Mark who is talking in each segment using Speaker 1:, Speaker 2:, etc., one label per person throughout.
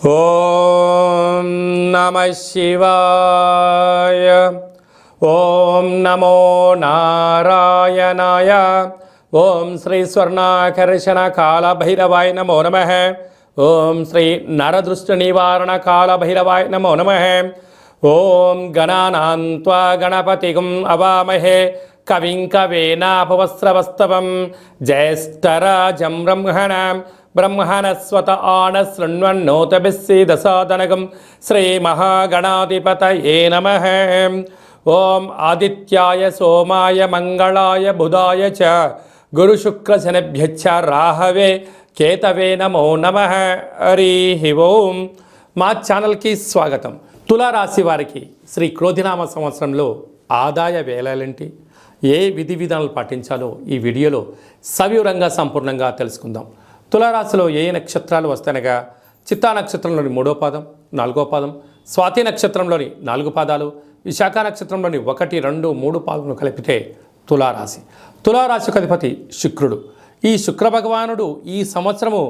Speaker 1: ఓం నమః శివాయ. ఓం నమో నారాయణాయ. ఓం శ్రీ స్వర్ణాకర్షణ కాళభైరవాయ నమో నమః. ఓం శ్రీ నరదృష్టి నివారణ కాళభైరవాయ నమో నమః. ఓం గణానాం త్వా గణపతిం అవామహే కవిం కవేనాపవస్రవస్తవం జ్యేష్ఠరాజం బ్రహ్మణస్వత ఆనశృణ్వన్నోతభిస్సీదసాదనగం శ్రీమహాగణాధిపతయే నమః. ఓం ఆదిత్యాయ సోమాయ మంగళాయ బుధాయ చ గురుశుక్రశనిభ్యశ్చ రాహవే కేతవే నమో నమః. హరి ఓం. మా ఛానల్కి స్వాగతం. తులారాశి వారికి శ్రీ క్రోధినామ సంవత్సరంలో ఆదాయ వేళలేంటి, ఏ విధి విధానాలు పాటించాలో ఈ వీడియోలో సవివరంగా సంపూర్ణంగా తెలుసుకుందాం. తులారాశిలో ఏ నక్షత్రాలు వస్తాయనగా చిత్తా నక్షత్రంలోని 3వ పాదం, 4వ పాదం, స్వాతి నక్షత్రంలోని 4 పాదాలు, విశాఖ నక్షత్రంలోని 1, 2, 3 పాదములు కలిపితే తులారాశి. తులారాశికి అధిపతి శుక్రుడు. ఈ శుక్ర భగవానుడు ఈ సంవత్సరము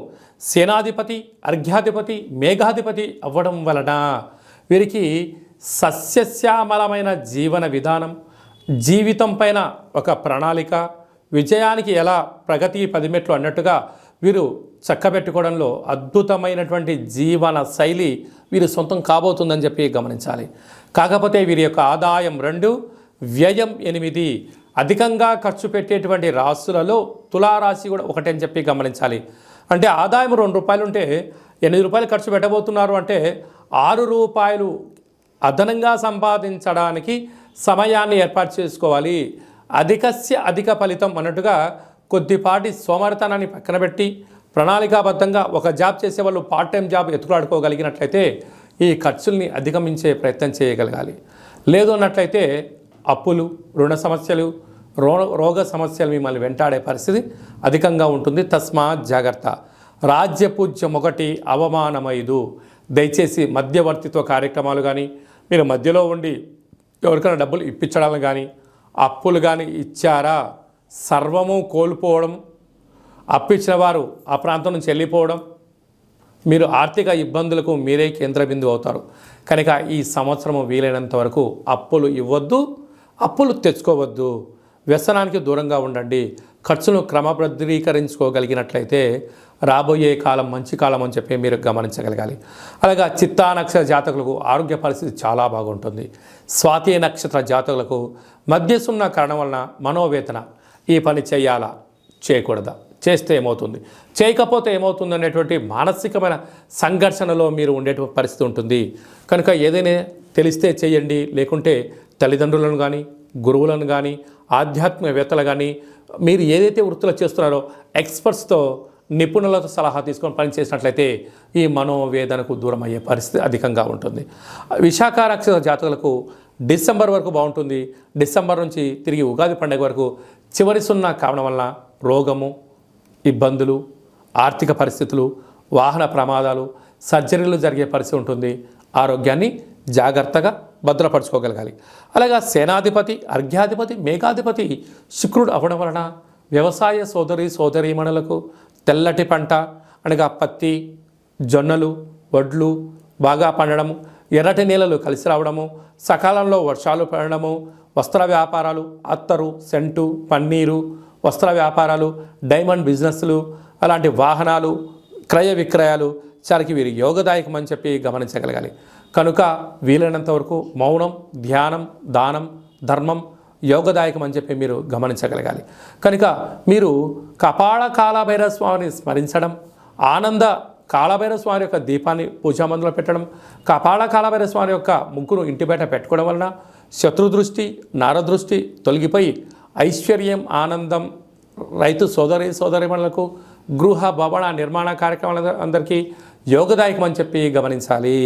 Speaker 1: సేనాధిపతి, అర్ఘ్యాధిపతి, మేఘాధిపతి అవ్వడం వలన వీరికి సస్యశ్యామలమైన జీవన విధానం, జీవితం పైన ఒక ప్రణాళిక, విజయానికి ఎలా ప్రగతి 10 మెట్లు అన్నట్టుగా వీరు చక్కబెట్టుకోవడంలో అద్భుతమైనటువంటి జీవన శైలి వీరు సొంతం కాబోతుందని చెప్పి గమనించాలి. కాకపోతే వీరి యొక్క ఆదాయం 2, వ్యయం 8. అధికంగా ఖర్చు పెట్టేటువంటి రాశులలో తులారాశి కూడా ఒకటి అని చెప్పి గమనించాలి. అంటే ఆదాయం ₹2 ఉంటే ₹8 ఖర్చు పెట్టబోతున్నారు అంటే ₹6 అదనంగా సంపాదించడానికి సమయాన్ని ఏర్పాటు చేసుకోవాలి. అధికస్య అధిక ఫలితం అన్నట్టుగా కొద్దిపాటి సోమరితనాన్ని పక్కన పెట్టి ప్రణాళికాబద్ధంగా ఒక జాబ్ చేసేవాళ్ళు పార్ట్ టైం జాబ్ ఎత్తులాడుకోగలిగినట్లయితే ఈ ఖర్చుల్ని అధిగమించే ప్రయత్నం చేయగలగాలి. లేదు అన్నట్లయితే అప్పులు, రుణ సమస్యలు, రోగ సమస్యలు మిమ్మల్ని వెంటాడే పరిస్థితి అధికంగా ఉంటుంది. తస్మాత్ జాగ్రత్త. రాజ్యపూజ్యం 1, అవమానం 5. దయచేసి మధ్యవర్తిత్వ కార్యక్రమాలు కానీ, మీరు మధ్యలో ఉండి ఎవరికైనా డబ్బులు ఇప్పించడాలు కానీ, అప్పులు కానీ ఇచ్చారా సర్వము కోల్పోవడం, అప్పిచ్చిన వారు ఆ ప్రాంతం నుంచి వెళ్ళిపోవడం, మీరు ఆర్థిక ఇబ్బందులకు మీరే కేంద్ర బిందువు అవుతారు. కనుక ఈ సంవత్సరము వీలైనంత వరకు అప్పులు ఇవ్వద్దు, అప్పులు తెచ్చుకోవద్దు, వ్యసనానికి దూరంగా ఉండండి. ఖర్చును క్రమబద్ధీకరించుకోగలిగినట్లయితే రాబోయే కాలం మంచి కాలం అని చెప్పి మీరు గమనించగలగాలి. అలాగా చిత్తా నక్షత్ర జాతకులకు ఆరోగ్య పరిస్థితి చాలా బాగుంటుంది. స్వాతి నక్షత్ర జాతకులకు మధ్యసున్న కారణం వలన మనోవేదన, ఈ పని చేయాలా చేయకూడదా, చేస్తే ఏమవుతుంది, చేయకపోతే ఏమవుతుంది అనేటువంటి మానసికమైన సంఘర్షణలో మీరు ఉండేటువంటి పరిస్థితి ఉంటుంది. కనుక ఏదైనా తెలిస్తే చేయండి, లేకుంటే తల్లిదండ్రులను కానీ, గురువులను కానీ, ఆధ్యాత్మికవేత్తలు కానీ, మీరు ఏదైతే వృత్తులు చేస్తున్నారో ఎక్స్పర్ట్స్తో, నిపుణులతో సలహా తీసుకొని పనిచేసినట్లయితే ఈ మనోవేదనకు దూరం అయ్యే పరిస్థితి అధికంగా ఉంటుంది. విశాఖ నక్షత్ర జాతకులకు డిసెంబర్ వరకు బాగుంటుంది. డిసెంబర్ నుంచి తిరిగి ఉగాది పండుగ వరకు చివరి సున్న కావడం వలన రోగము, ఇబ్బందులు, ఆర్థిక పరిస్థితులు, వాహన ప్రమాదాలు, సర్జరీలు జరిగే పరిస్థితి ఉంటుంది. ఆరోగ్యాన్ని జాగ్రత్తగా భద్రపరచుకోగలగాలి. అలాగా సేనాధిపతి, అర్ఘ్యాధిపతి, మేఘాధిపతి శుక్రుడు అవ్వడం వలన వ్యవసాయ సోదరీమణులకు తెల్లటి పంట అనగా పత్తి, జొన్నలు, వడ్లు బాగా పండడము, ఎర్రటి నేలలు కలిసి రావడము, సకాలంలో వర్షాలు పడడము, వస్త్ర వ్యాపారాలు, అత్తరు, సెంటు, పన్నీరు, వస్త్ర వ్యాపారాలు, డైమండ్ బిజినెస్లు, అలాంటి వాహనాలు, క్రయ విక్రయాలు చారికి వీరి యోగదాయకం అని చెప్పి గమనించగలగాలి. కనుక వీలైనంత వరకు మౌనం, ధ్యానం, దానం, ధర్మం యోగదాయకం అని చెప్పి మీరు గమనించగలగాలి. కనుక మీరు కపాల కాళభైరవ స్వామిని స్మరించడం, ఆనంద కాళభైరవ స్వామి యొక్క దీపాన్ని పూజామందులో పెట్టడం, కపాల కాళభైరవ స్వామి యొక్క ముగ్గురు ఇంటి బయట పెట్టుకోవడం వలన శత్రుదృష్టి, నరదృష్టి తొలగిపోయి ఐశ్వర్యం, ఆనందం రైతు సోదరీమణులకు, గృహ భవన నిర్మాణ కార్యక్రమాల అందరికీ యోగదాయకం అని చెప్పి గమనించాలి.